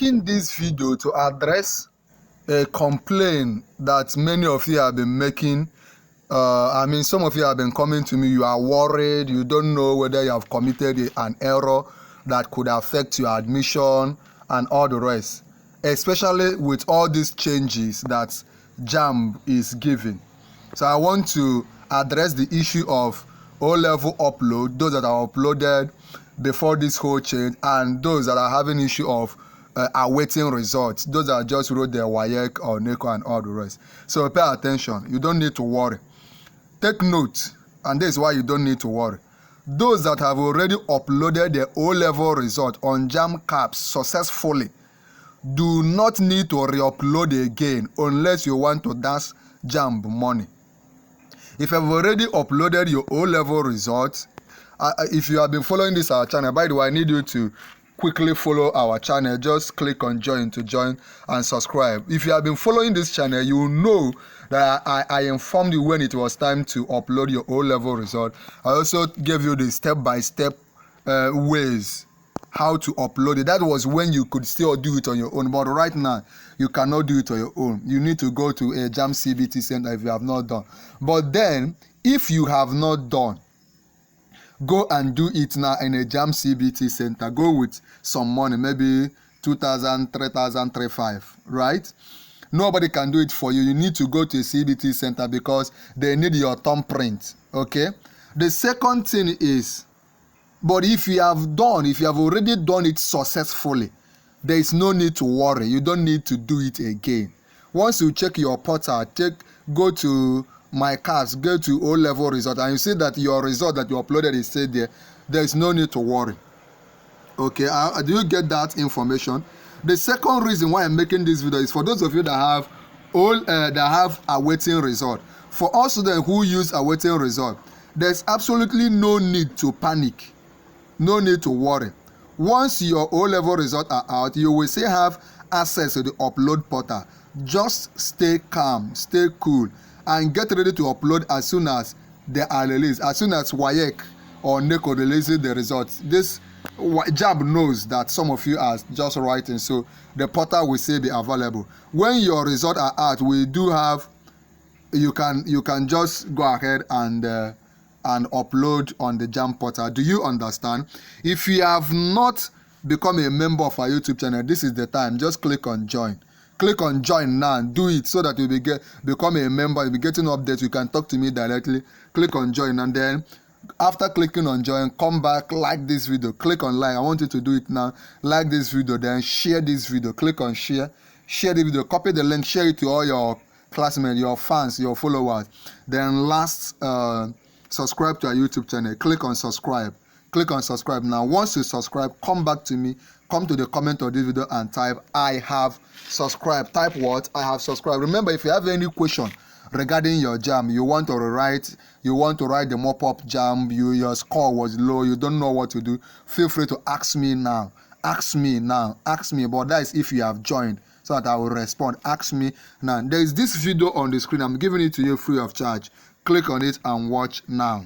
making this video to address a complaint that many of you have been making. Some of you have been coming to me. You are worried. You don't know whether you have committed an error that could affect your admission and all the rest, especially with all these changes that JAMB is giving. So I want to address the issue of O-level upload, those that are uploaded before this whole change, and those that are having issue of awaiting results, those that just wrote their WAEC or NECO and all the rest. So pay attention. You don't need to worry. Take note, and this is why you don't need to worry. Those that have already uploaded their O-level result on JAMB CAPS successfully do not need to re-upload again unless you want to dash JAMB money. If you have already uploaded your O-level results, if you have been following this our channel, by the way, I need you to quickly follow our channel. Just click on join to join and subscribe. If you have been following this channel, you will know that I informed you when it was time to upload your O-level result. I also gave you the step-by-step ways how to upload it. That was when you could still do it on your own, but right now you cannot do it on your own. You need to go to a JAMB CBT center if you have not done. But then, if you have not done, go and do it now in a JAMB CBT center. Go with some money, maybe 2,000, 3,000, 3,500, right? Nobody can do it for you. You need to go to a CBT center because they need your thumbprint, okay? The second thing is, but if you have already done it successfully, there is no need to worry. You don't need to do it again. Once you check your portal, go to my CAPS, go to O-level result, and you see that your result that you uploaded is still there. There is no need to worry. Okay, do you get that information? The second reason why I'm making this video is for those of you that have awaiting result. For us students who use awaiting result, there's absolutely no need to panic. No need to worry. Once your O-level results are out, you will still have access to the upload portal. Just stay calm, stay cool, and get ready to upload as soon as they are released. As soon as WAEC or NECO releases the results, this JAMB knows that some of you are just writing, so the portal will still be available. When your results are out, we do have, you can just go ahead and upload on the JAMB portal. Do you understand? If you have not become a member of our YouTube channel, this is the time. Just click on join. Click on join now and do it so that you become a member. You'll be getting updates. You can talk to me directly. Click on join, and then after clicking on join, come back, like this video. Click on like. I want you to do it now. Like this video, then share this video. Click on share. Share the video. Copy the link. Share it to all your classmates, your fans, your followers. Then last, subscribe to our YouTube channel. Click on subscribe. Click on subscribe now. Once you subscribe, come back to me. Come to the comment of this video and type I have subscribed. Type what? I have subscribed. Remember, if you have any question regarding your JAMB, you want to write the mop-up JAMB, your score was low, you don't know what to do, feel free to ask me now. Ask me now. Ask me, but that is if you have joined, so that I will respond. Ask me now. There is this video on the screen. I'm giving it to you free of charge. Click on it and watch now.